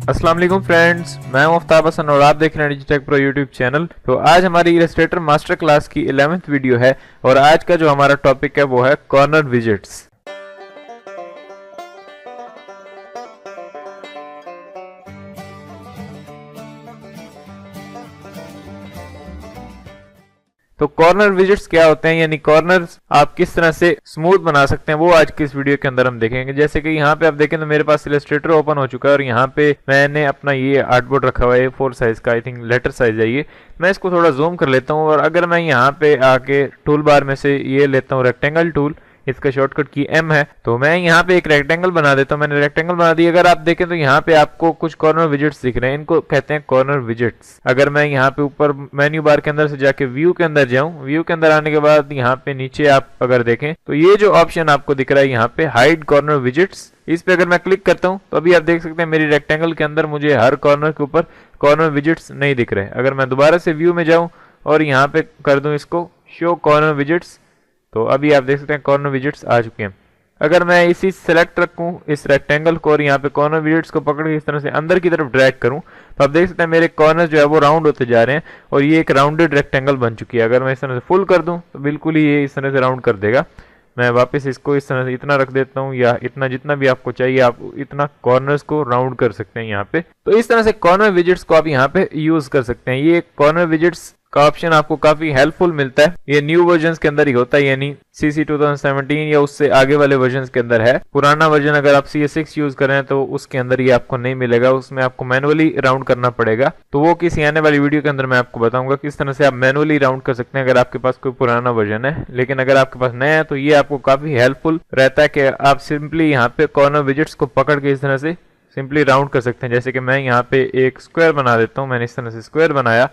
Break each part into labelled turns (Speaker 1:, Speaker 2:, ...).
Speaker 1: अस्सलाम वालेकुम फ्रेंड्स, मैं हूं आफ्ताब हसन और आप देख रहे हैं डिजिटेक प्रो यूट्यूब चैनल। तो आज हमारी इलस्ट्रेटर मास्टर क्लास की 11वीं वीडियो है और आज का जो हमारा टॉपिक है वो है कॉर्नर विजेट्स। तो कॉर्नर विजेट्स क्या होते हैं, यानी कॉर्नर्स आप किस तरह से स्मूथ बना सकते हैं, वो आज की इस वीडियो के अंदर हम देखेंगे। जैसे कि यहाँ पे आप देखें तो मेरे पास इलस्ट्रेटर ओपन हो चुका है और यहाँ पे मैंने अपना ये आर्टबोर्ड रखा हुआ है A4 साइज का, आई थिंक लेटर साइज है ये। मैं इसको थोड़ा जूम कर लेता हूँ और अगर मैं यहाँ पे आके टूल बार में से ये लेता हूँ रेक्टेंगल टूल, इसका शॉर्टकट की M है, तो मैं यहाँ पे एक रेक्टेंगल बना देता हूँ। मैंने रेक्टेंगल बना दिया। अगर आप देखें तो यहाँ पे आपको कुछ कॉर्नर विजेट्स दिख रहे हैं, इनको कहते हैं कॉर्नर विजेट्स। अगर मैं यहाँ पे ऊपर मेन्यू बार के अंदर से जाके व्यू के अंदर जाऊँ, व्यू के अंदर आने के बाद यहाँ पे नीचे आप अगर देखें तो ये जो ऑप्शन आपको दिख रहा है यहाँ पे हाइड कॉर्नर विजेट्स, इस पे अगर मैं क्लिक करता हूँ तो अभी आप देख सकते हैं मेरी रेक्टेंगल के अंदर मुझे हर कॉर्नर के ऊपर कॉर्नर विजेट्स नहीं दिख रहे। अगर मैं दोबारा से व्यू में जाऊँ और यहाँ पे कर दूं इसको शो कॉर्नर विजेट्स, तो अभी आप देख सकते हैं कॉर्नर विजेट्स आ चुके हैं। अगर मैं इसी सेलेक्ट रखूं इस रेक्टेंगल को और यहाँ पे कॉर्नर विजेट्स को पकड़ के इस तरह से अंदर की तरफ ड्रैग करूं तो आप देख सकते हैं मेरे कॉर्नर जो है वो राउंड होते जा रहे हैं और ये एक राउंडेड रेक्टेंगल बन चुकी है। अगर मैं इस तरह से फुल कर दूं तो बिल्कुल ही ये इस तरह से राउंड कर देगा। मैं वापस इसको इस तरह से इतना रख देता हूँ या इतना, जितना भी आपको चाहिए आप इतना कॉर्नर्स को राउंड कर सकते हैं यहाँ पे। तो इस तरह से कॉर्नर विजेट्स को आप यहाँ पे यूज कर सकते हैं। ये कॉर्नर विजेट्स का ऑप्शन आपको काफी हेल्पफुल मिलता है। ये न्यू वर्जन्स के अंदर ही होता है, यानी CC 2017 या उससे आगे वाले वर्जन्स के अंदर है। पुराना वर्जन अगर आप CS6 यूज कर रहे हैं तो उसके अंदर ये आपको नहीं मिलेगा, उसमें आपको मैनुअली राउंड करना पड़ेगा। तो वो किसी आने वाली वीडियो के अंदर मैं आपको बताऊंगा किस तरह से आप मैनुअली राउंड कर सकते हैं अगर आपके पास कोई पुराना वर्जन है। लेकिन अगर आपके पास नया है तो ये आपको काफी हेल्पफुल रहता है कि आप सिंपली यहाँ पे कॉर्नर विजेट्स को पकड़ के इस तरह से सिंपली राउंड कर सकते हैं। जैसे कि मैं यहाँ पे एक स्क्वायर बना देता हूँ, मैंने इस तरह से स्क्वायर बनाया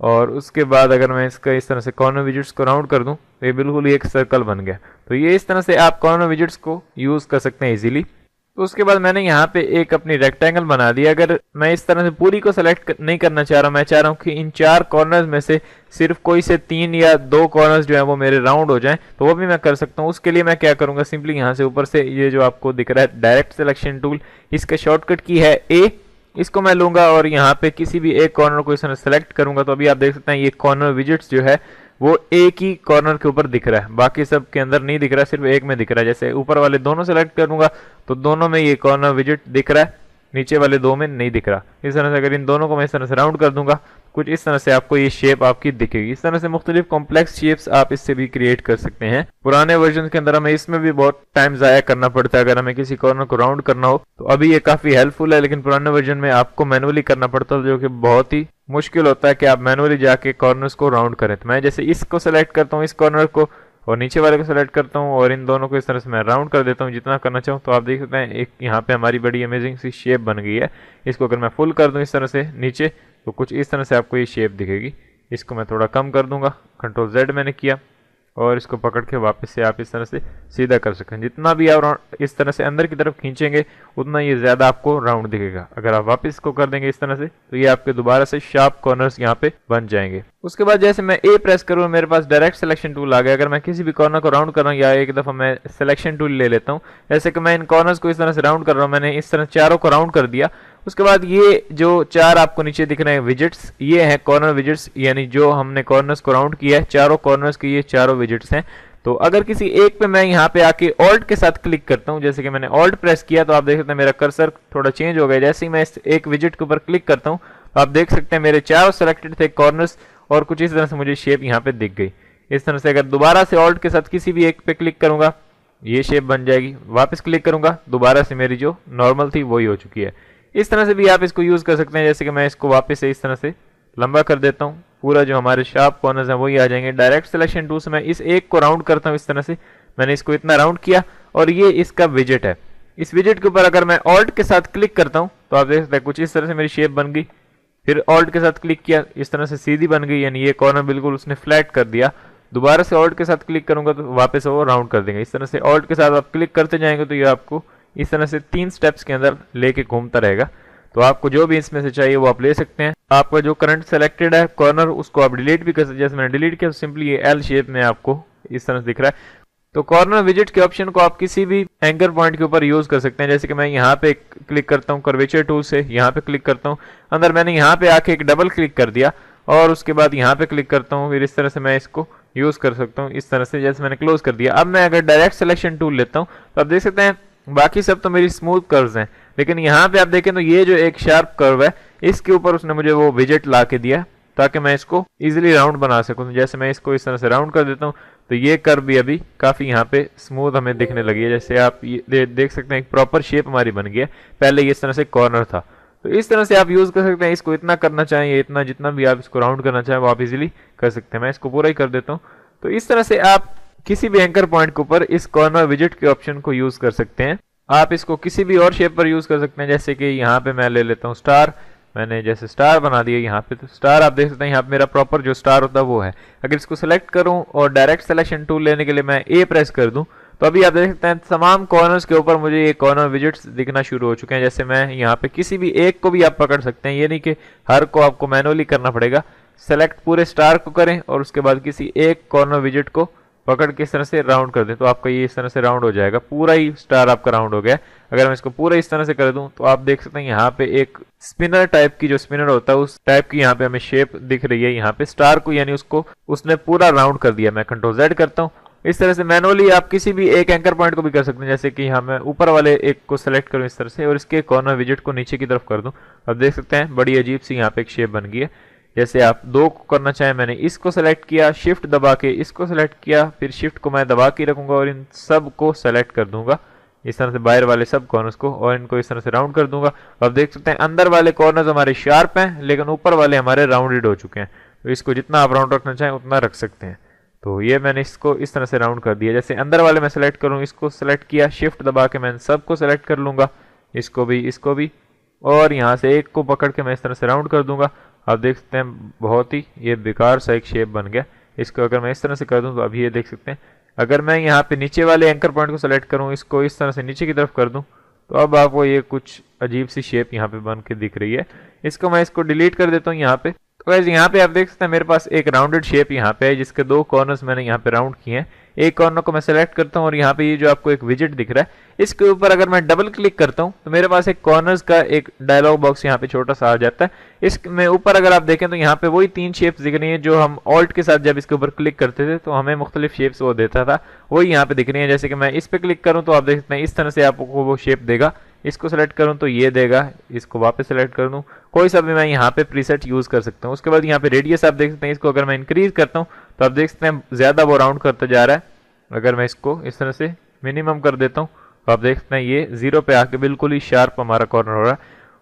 Speaker 1: और उसके बाद अगर मैं इसका इस तरह से कॉर्नर विजेट्स को राउंड कर दूं तो ये बिल्कुल ही एक सर्कल बन गया। तो ये इस तरह से आप कॉर्नर विजेट्स को यूज कर सकते हैं इजीली। तो उसके बाद मैंने यहाँ पे एक अपनी रेक्टेंगल बना दिया। अगर मैं इस तरह से पूरी को सेलेक्ट नहीं करना चाह रहा, मैं चाह रहा हूँ कि इन 4 कॉर्नर्स में से सिर्फ कोई से 3 या 2 कॉर्नर्स जो है वो मेरे राउंड हो जाएं, तो वो भी मैं कर सकता हूँ। उसके लिए मैं क्या करूँगा, सिंपली यहाँ से ऊपर से ये जो आपको दिख रहा है डायरेक्ट सिलेक्शन टूल, इसका शॉर्टकट की है A, इसको मैं लूंगा और यहाँ पे किसी भी एक कॉर्नर को इस तरह सेलेक्ट करूंगा। तो अभी आप देख सकते हैं ये कॉर्नर विजेट्स जो है वो एक ही कॉर्नर के ऊपर दिख रहा है, बाकी सब के अंदर नहीं दिख रहा है, सिर्फ एक में दिख रहा है। जैसे ऊपर वाले दोनों सेलेक्ट करूंगा तो दोनों में ये कॉर्नर विजेट दिख रहा है, नीचे वाले 2 में नहीं दिख रहा। इस तरह से अगर इन दोनों को मैं इस तरह से राउंड कर दूंगा कुछ इस तरह से आपको ये शेप आपकी दिखेगी। इस तरह से मुख्तलिफ कॉम्प्लेक्स शेप्स आप इससे भी क्रिएट कर सकते हैं। पुराने वर्जन के अंदर हमें इसमें भी बहुत टाइम जाया करना पड़ता है अगर हमें किसी कॉर्नर को राउंड करना हो, तो अभी ये काफी हेल्पफुल है। लेकिन पुराने वर्जन में आपको मैनुअली करना पड़ता है जो कि बहुत ही मुश्किल होता है कि आप मैनुअली जाके कॉर्नर्स को राउंड करें। तो मैं जैसे इसको सेलेक्ट करता हूँ, इस कॉर्नर को, और नीचे वाले को सेलेक्ट करता हूँ और इन दोनों को इस तरह से मैं राउंड कर देता हूँ जितना करना चाहूँ। तो आप देख सकते हैं एक यहाँ पे हमारी बड़ी अमेजिंग सी शेप बन गई है। इसको अगर मैं फुल कर दूँ इस तरह से नीचे तो कुछ इस तरह से आपको ये शेप दिखेगी। इसको मैं थोड़ा कम कर दूंगा, Ctrl Z मैंने किया और इसको पकड़ के वापस से आप इस तरह से सीधा कर सकते हैं। जितना भी आप इस तरह से अंदर की तरफ खींचेंगे उतना ये ज्यादा आपको राउंड दिखेगा। अगर आप वापस इसको कर देंगे इस तरह से तो ये आपके दोबारा से शार्प कॉर्नर्स यहाँ पे बन जाएंगे। उसके बाद जैसे मैं A प्रेस करूँ मेरे पास डायरेक्ट सिलेक्शन टूल आ गया। अगर मैं किसी भी कॉर्नर को राउंड कर रहा हूँ या एक दफा मैं सिलेक्शन टूल ले लेता हूँ, जैसे कि मैं इन कॉर्नर्स को इस तरह से राउंड कर रहा हूँ, मैंने इस तरह चारों को राउंड कर दिया। उसके बाद ये जो 4 आपको नीचे दिख रहे हैं विजेट्स, ये है कॉर्नर विजेट्स, यानी जो हमने कॉर्नर्स को राउंड किया है चारों कॉर्नर्स के ये चारों विजेट्स हैं। तो अगर किसी एक पे मैं यहाँ पे आके ऑल्ट के साथ क्लिक करता हूँ, जैसे कि मैंने ऑल्ट प्रेस किया तो आप देख सकते हैं मेरा कर्सर थोड़ा चेंज हो गया। जैसे ही मैं इस एक विजेट के ऊपर क्लिक करता हूँ तो आप देख सकते हैं मेरे चारों सेलेक्टेड थे कॉर्नर्स और कुछ इस तरह से मुझे शेप यहाँ पे दिख गई। इस तरह से अगर दोबारा से ऑल्ट के साथ किसी भी एक पे क्लिक करूंगा ये शेप बन जाएगी, वापस क्लिक करूंगा दोबारा से मेरी जो नॉर्मल थी वही हो चुकी है। इस तरह से भी आप इसको यूज कर सकते हैं। जैसे कि मैं इसको वापस से इस तरह से लंबा कर देता हूँ, पूरा जो हमारे शार्प कॉर्नर्स हैं वही आ जाएंगे। डायरेक्ट सिलेक्शन टूल से मैं इस एक को राउंड करता हूँ इस तरह से, मैंने इसको इतना राउंड किया और ये इसका विजेट है। इस विजेट के ऊपर अगर मैं ऑल्ट के साथ क्लिक करता हूँ तो आप देख सकते हैं कुछ इस तरह से मेरी शेप बन गई। फिर ऑल्ट के साथ क्लिक किया इस तरह से सीधी बन गई, यानी ये कॉर्नर बिल्कुल उसने फ्लैट कर दिया। दोबारा से ऑल्ट के साथ क्लिक करूंगा तो वापस वो राउंड कर देंगे। इस तरह से ऑल्ट के साथ आप क्लिक करते जाएंगे तो ये आपको इस तरह से 3 स्टेप्स के अंदर लेके घूमता रहेगा। तो आपको जो भी इसमें से चाहिए वो आप ले सकते हैं। आपका जो करंट सेलेक्टेड है कॉर्नर उसको आप डिलीट भी कर सकते हैं। जैसे मैंने डिलीट किया तो सिंपली ये L शेप में आपको इस तरह से दिख रहा है। तो कॉर्नर विजिट के ऑप्शन को आप किसी भी एंकर पॉइंट के ऊपर यूज कर सकते हैं। जैसे कि मैं यहाँ पे क्लिक करता हूँ कर्वेचर टूल से, यहाँ पे क्लिक करता हूँ, अंदर मैंने यहाँ पे आके एक डबल क्लिक कर दिया और उसके बाद यहाँ पे क्लिक करता हूँ, फिर इस तरह से मैं इसको यूज कर सकता हूँ। इस तरह से जैसे मैंने क्लोज कर दिया। अब मैं अगर डायरेक्ट सिलेक्शन टूल लेता हूँ तो आप देख सकते हैं बाकी सब तो मेरी स्मूथ कर्व्स हैं, लेकिन यहाँ पे आप देखें तो ये जो एक शार्प कर्व है इसके ऊपर उसने मुझे वो विजेट ला के दिया ताकि मैं इसको इजीली राउंड बना सकूं। जैसे मैं इसको इस तरह से राउंड कर देता हूं तो ये कर्व भी अभी काफी यहाँ पे स्मूथ हमें दिखने लगी है। जैसे आप ये देख सकते हैं एक प्रॉपर शेप हमारी बन गई है, पहले ये इस तरह से कॉर्नर था। तो इस तरह से आप यूज कर सकते हैं। इसको इतना करना चाहें, इतना जितना भी आप इसको राउंड करना चाहें वो आप इजीली कर सकते हैं। मैं इसको पूरा ही कर देता हूँ। तो इस तरह से आप किसी भी एंकर पॉइंट के ऊपर इस कॉर्नर विजेट के ऑप्शन को यूज कर सकते हैं। आप इसको किसी भी और शेप पर यूज कर सकते हैं। जैसे कि यहाँ पे मैं ले लेता हूँ स्टार, मैंने जैसे स्टार बना दिया यहाँ पे, तो स्टार आप देख सकते हैं यहाँ पे मेरा प्रॉपर जो स्टार होता है वो है। अगर इसको सिलेक्ट करूँ और डायरेक्ट सिलेक्शन टूल लेने के लिए मैं ए प्रेस कर दूं तो अभी आप देख सकते हैं तमाम कॉर्नर्स के ऊपर मुझे ये कॉर्नर विजेट्स दिखना शुरू हो चुके हैं। जैसे मैं यहाँ पे किसी भी एक को भी आप पकड़ सकते हैं, ये नहीं कि हर को आपको मैनुअली करना पड़ेगा। सेलेक्ट पूरे स्टार को करें और उसके बाद किसी एक कॉर्नर विजेट को पकड़ के इस तरह से राउंड कर दें तो आपका ये इस तरह से राउंड हो जाएगा, पूरा ही स्टार आपका राउंड हो गया। अगर मैं इसको पूरा इस तरह से कर दूं तो आप देख सकते हैं यहाँ पे एक स्पिनर टाइप की, जो स्पिनर होता है उस टाइप की यहाँ पे हमें शेप दिख रही है यहाँ पे स्टार को, यानी उसको उसने पूरा राउंड कर दिया। मैं कंट्रोल Z करता हूँ। इस तरह से मैनुअली आप किसी भी एक एंकर पॉइंट को भी कर सकते हैं। जैसे कि यहाँ मैं ऊपर वाले एक को सेलेक्ट करूँ इस तरह से और इसके कॉर्नर विजेट को नीचे की तरफ कर दूं। अब देख सकते हैं बड़ी अजीब सी यहाँ पे एक शेप बन गई है। जैसे आप दो को करना चाहें, मैंने इसको सेलेक्ट किया, शिफ्ट दबा के इसको सेलेक्ट किया, फिर शिफ्ट को मैं दबा के रखूंगा और इन सब को सेलेक्ट कर दूंगा इस तरह से, बाहर वाले सब कॉर्नर्स को, और इनको इस तरह से राउंड कर दूंगा। अब देख सकते हैं अंदर वाले कॉर्नर्स हमारे शार्प हैं लेकिन ऊपर वाले हमारे राउंडेड हो चुके हैं। तो इसको जितना आप राउंड रखना चाहें उतना रख सकते हैं। तो ये मैंने इसको इस तरह से राउंड कर दिया। जैसे अंदर वाले मैं सेलेक्ट करूँ, इसको सेलेक्ट किया, शिफ्ट दबा के मैं सबको सेलेक्ट कर लूंगा, इसको भी, और यहाँ से एक को पकड़ के मैं इस तरह से राउंड कर दूंगा। आप देख सकते हैं बहुत ही ये बेकार सा एक शेप बन गया। इसको अगर मैं इस तरह से कर दूं तो अभी ये देख सकते हैं, अगर मैं यहाँ पे नीचे वाले एंकर पॉइंट को सेलेक्ट करूँ, इसको इस तरह से नीचे की तरफ कर दूं तो अब आपको ये कुछ अजीब सी शेप यहाँ पे बन के दिख रही है। इसको मैं इसको डिलीट कर देता हूँ यहाँ पे। तो गाइस यहाँ पे आप देख सकते हैं मेरे पास एक राउंडेड शेप यहाँ पे है जिसके दो कॉर्नर्स मैंने यहाँ पे राउंड किए हैं। एक कॉर्नर को मैं सेलेक्ट करता हूँ और यहाँ पे ये जो आपको एक विजेट दिख रहा है इसके ऊपर अगर मैं डबल क्लिक करता हूँ तो मेरे पास एक कॉर्नर्स का एक डायलॉग बॉक्स यहाँ पे छोटा सा आ जाता है। इसमें ऊपर अगर आप देखें तो यहाँ पे वही 3 शेप्स दिख रही हैं जो हम ऑल्ट के साथ जब इसके ऊपर क्लिक करते थे तो हमें मुख्तलिफ शेप्स वो देता था, वही यहाँ पे दिख रही है। जैसे कि मैं इस पे क्लिक करूँ तो आप देख सकते हैं इस तरह से आपको वो शेप देगा। इसको सेलेक्ट करूँ तो ये देगा, इसको वापस सेलेक्ट कर दूँ, कोई सा भी मैं यहाँ पे प्रीसेट यूज कर सकता हूँ। उसके बाद यहाँ पे रेडियस आप देख सकते हैं, इसको अगर मैं इंक्रीज करता हूँ तो आप देख सकते हैं ज्यादा वो राउंड करता जा रहा है। अगर मैं इसको इस तरह से मिनिमम कर देता हूँ तो आप देख सकते हैं ये 0 पे आके बिल्कुल ही शार्प हमारा कॉर्नर हो रहा है।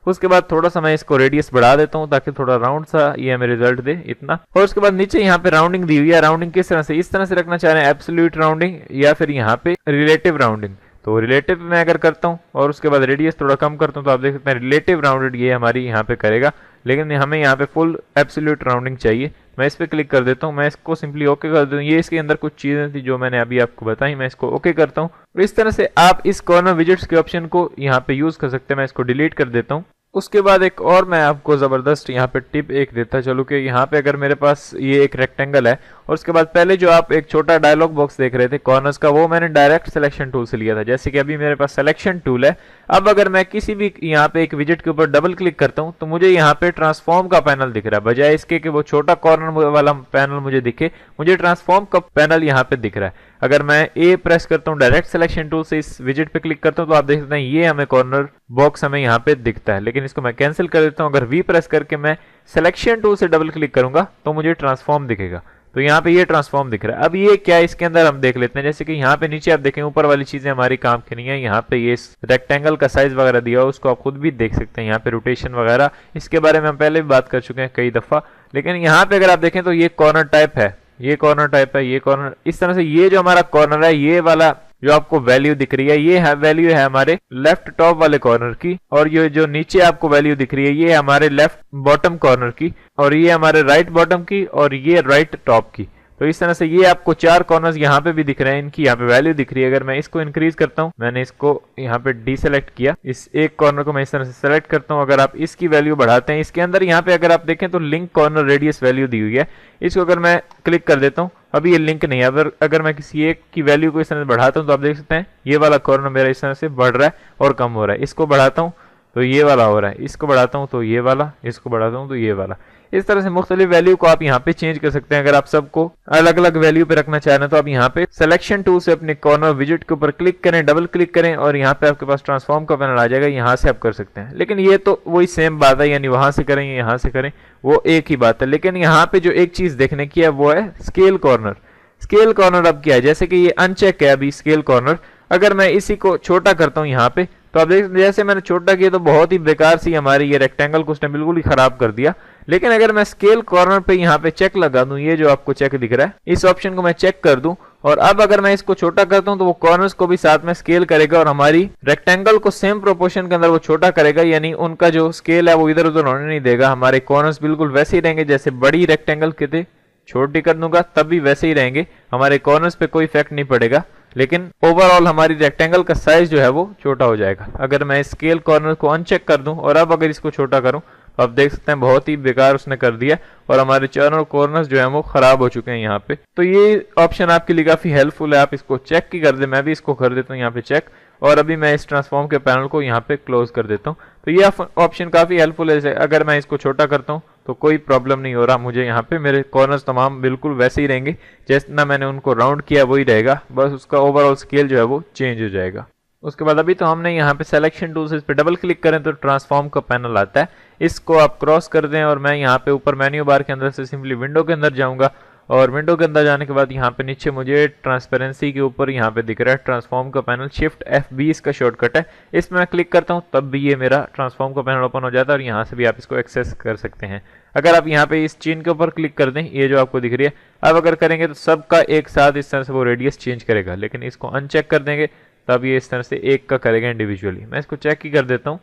Speaker 1: उसके बाद थोड़ा सा मैं इसको रेडियस बढ़ा देता हूँ ताकि थोड़ा राउंड सा ये हमें रिजल्ट दे इतना। और उसके बाद नीचे यहाँ पे राउंडिंग दी हुई है। राउंडिंग किस तरह से, इस तरह से रखना चाह रहे हैं एब्सोल्यूट राउंडिंग या फिर यहाँ पे रिलेटिव राउंडिंग। तो रिलेटिव मैं अगर करता हूँ और उसके बाद रेडियस थोड़ा कम करता हूँ तो आप देख सकते हैं रिलेटिव राउंडेड ये हमारी यहाँ पे करेगा, लेकिन हमें यहाँ पे फुल एब्सोल्यूट राउंडिंग चाहिए। मैं इस पे क्लिक कर देता हूँ, मैं इसको सिंपली ओके कर देता हूँ। ये इसके अंदर कुछ चीजें थी जो मैंने अभी आपको बताई, मैं इसको ओके करता हूँ। इस तरह से आप इस कॉर्नर विजेट्स के ऑप्शन को यहाँ पे यूज कर सकते हैं। मैं इसको डिलीट कर देता हूँ। उसके बाद एक और मैं आपको जबरदस्त यहाँ पे टिप एक देता चलूँ कि यहाँ पे अगर मेरे पास ये एक रेक्टेंगल है और उसके बाद पहले जो आप एक छोटा डायलॉग बॉक्स देख रहे थे कॉर्नर्स का, वो मैंने डायरेक्ट सिलेक्शन टूल से लिया था। जैसे कि अभी मेरे पास सिलेक्शन टूल है। अब अगर मैं किसी भी यहाँ पे एक विजेट के ऊपर डबल क्लिक करता हूँ तो मुझे यहाँ पे ट्रांसफॉर्म का पैनल दिख रहा है, बजाय इसके कि वो छोटा कॉर्नर वाला पैनल मुझे दिखे, मुझे ट्रांसफॉर्म का पैनल यहाँ पे दिख रहा है। अगर मैं ए प्रेस करता हूँ डायरेक्ट सिलेक्शन टूल से इस विजेट पे क्लिक करता हूँ तो आप देख सकते हैं ये हमें कॉर्नर बॉक्स हमें यहाँ पे दिखता है, लेकिन इसको मैं कैंसिल कर देता हूँ। अगर वी प्रेस करके मैं सिलेक्शन टूल से डबल क्लिक करूंगा तो मुझे ट्रांसफॉर्म दिखेगा। तो यहाँ पे ये ट्रांसफॉर्म दिख रहा है। अब ये क्या है इसके अंदर हम देख लेते हैं। जैसे कि यहाँ पे नीचे आप देखें ऊपर वाली चीजें हमारी काम की नहीं है। यहाँ पे ये रेक्टेंगल का साइज वगैरह दिया हो उसको आप खुद भी देख सकते हैं। यहाँ पे रोटेशन वगैरह इसके बारे में हम पहले भी बात कर चुके हैं कई दफा, लेकिन यहाँ पे अगर आप देखें तो ये कॉर्नर टाइप है, ये कॉर्नर टाइप है, ये कॉर्नर इस तरह से। ये जो हमारा कॉर्नर है ये वाला जो आपको वैल्यू दिख रही है ये है वैल्यू है हमारे लेफ्ट टॉप वाले कॉर्नर की, और ये जो नीचे आपको वैल्यू दिख रही है ये हमारे लेफ्ट बॉटम कॉर्नर की, और ये हमारे राइट बॉटम की, और ये राइट टॉप की। तो इस तरह से ये आपको 4 कॉर्नर्स यहाँ पे भी दिख रहे हैं, इनकी यहाँ पे वैल्यू दिख रही है। अगर मैं इसको इंक्रीज करता हूँ, मैंने इसको यहाँ पे डीसेलेक्ट किया, इस एक कॉर्नर को मैं इस तरह से सेलेक्ट करता हूँ। अगर आप इसकी वैल्यू बढ़ाते हैं, इसके अंदर यहाँ पे अगर आप देखें तो लिंक कॉर्नर रेडियस वैल्यू दी हुई है, इसको अगर मैं क्लिक कर देता हूँ, अभी ये लिंक नहीं है। अगर मैं किसी एक की वैल्यू को इस तरह से बढ़ाता हूँ तो आप देख सकते हैं ये वाला कॉर्नर मेरा इस तरह से बढ़ रहा है और कम हो रहा है। इसको बढ़ाता हूँ तो ये वाला हो रहा है, इसको बढ़ाता हूँ तो ये वाला, इसको बढ़ाता हूँ तो ये वाला। इस तरह से मुख्तलिफ वैल्यू को आप यहाँ पे चेंज कर सकते हैं। अगर आप सबको अलग अलग वैल्यू पे रखना चाह रहे हैं तो आप यहाँ पे सिलेक्शन टूल से अपने कॉर्नर विजिट के ऊपर क्लिक करें, डबल क्लिक करें और यहाँ पे आपके पास ट्रांसफॉर्म का पैनल आ जाएगा, यहाँ से आप कर सकते हैं। लेकिन ये तो वही सेम बात है, यानी वहां से करें यहाँ से करें, वो एक ही बात है। लेकिन यहाँ पे जो एक चीज देखने की है वो है स्केल कॉर्नर। स्केल कॉर्नर अब क्या है, जैसे कि ये अनचेक है अभी स्केल कॉर्नर, अगर मैं इसी को छोटा करता हूँ यहाँ पे तो आप देख, जैसे मैंने छोटा किया तो बहुत ही बेकार सी हमारी ये रेक्टेंगल को उसने बिल्कुल ही खराब कर दिया। लेकिन अगर मैं स्केल कॉर्नर पे यहाँ पे चेक लगा दूं, ये जो आपको चेक दिख रहा है, इस ऑप्शन को मैं चेक कर दूं और अब अगर मैं इसको छोटा करता हूं तो वो कॉर्नर्स को भी साथ में स्केल करेगा और हमारी रेक्टेंगल को सेम प्रोपोर्शन के अंदर वो छोटा करेगा, यानी उनका जो स्केल है वो इधर उधर होने नहीं देगा। हमारे कॉर्नर्स बिल्कुल वैसे ही रहेंगे जैसे बड़ी रेक्टेंगल के थे, छोटी कर दूंगा तब भी वैसे ही रहेंगे, हमारे कॉर्नर्स पे कोई इफेक्ट नहीं पड़ेगा। लेकिन ओवरऑल हमारी रेक्टेंगल का साइज जो है वो छोटा हो जाएगा। अगर मैं स्केल कॉर्नर को अनचेक कर दूं और अब अगर इसको छोटा करूं तो आप देख सकते हैं बहुत ही बेकार उसने कर दिया और हमारे चारों कॉर्नर्स जो है वो खराब हो चुके हैं यहाँ पे। तो ये ऑप्शन आपके लिए काफी हेल्पफुल है, आप इसको चेक की कर दे। मैं भी इसको कर देता हूँ यहाँ पे चेक और अभी मैं इस ट्रांसफॉर्म के पैनल को यहाँ पे क्लोज कर देता हूँ। तो ये ऑप्शन काफी हेल्पफुल है। अगर मैं इसको छोटा करता हूँ तो कोई प्रॉब्लम नहीं हो रहा मुझे, यहाँ पे मेरे कॉर्नर्स तमाम बिल्कुल वैसे ही रहेंगे, जितना मैंने उनको राउंड किया वही रहेगा, बस उसका ओवरऑल स्केल जो है वो चेंज हो जाएगा। उसके बाद अभी तो हमने यहाँ पे सिलेक्शन टूल से इस पे डबल क्लिक करें तो ट्रांसफॉर्म का पैनल आता है, इसको आप क्रॉस कर दें और मैं यहाँ पे ऊपर मेन्यू बार के अंदर से सिंपली विंडो के अंदर जाऊंगा और विंडो के अंदर जाने के बाद यहाँ पे नीचे मुझे ट्रांसपेरेंसी के ऊपर यहाँ पे दिख रहा है ट्रांसफॉर्म का पैनल, शिफ्ट F20 इसका शॉर्टकट है, इसमें मैं क्लिक करता हूँ तब भी ये मेरा ट्रांसफॉर्म का पैनल ओपन हो जाता है और यहाँ से भी आप इसको एक्सेस कर सकते हैं। अगर आप यहाँ पे इस चेन के ऊपर क्लिक कर दें, ये जो आपको दिख रही है, अब अगर करेंगे तो सबका एक साथ इस तरह से वो रेडियस चेंज करेगा, लेकिन इसको अनचेक कर देंगे तब ये इस तरह से एक का करेगा इंडिविजुअली। मैं इसको चेक ही कर देता हूँ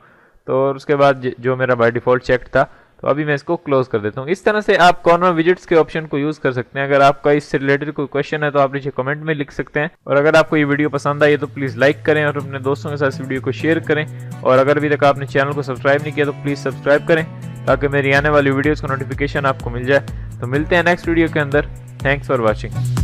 Speaker 1: तो उसके बाद जो मेरा बाय डिफॉल्ट चेक था तो अभी मैं इसको क्लोज कर देता हूँ। इस तरह से आप कॉर्नर विजिट्स के ऑप्शन को यूज कर सकते हैं। अगर आपका इससे रिलेटेड कोई क्वेश्चन है तो आप नीचे कमेंट में लिख सकते हैं और अगर आपको ये वीडियो पसंद आई तो प्लीज लाइक करें और अपने दोस्तों के साथ इस वीडियो को शेयर करें और अगर अभी तक आपने चैनल को सब्सक्राइब नहीं किया तो प्लीज सब्सक्राइब करें ताकि मेरी आने वाली वीडियोस का नोटिफिकेशन आपको मिल जाए। तो मिलते हैं नेक्स्ट वीडियो के अंदर। Thanks for watching.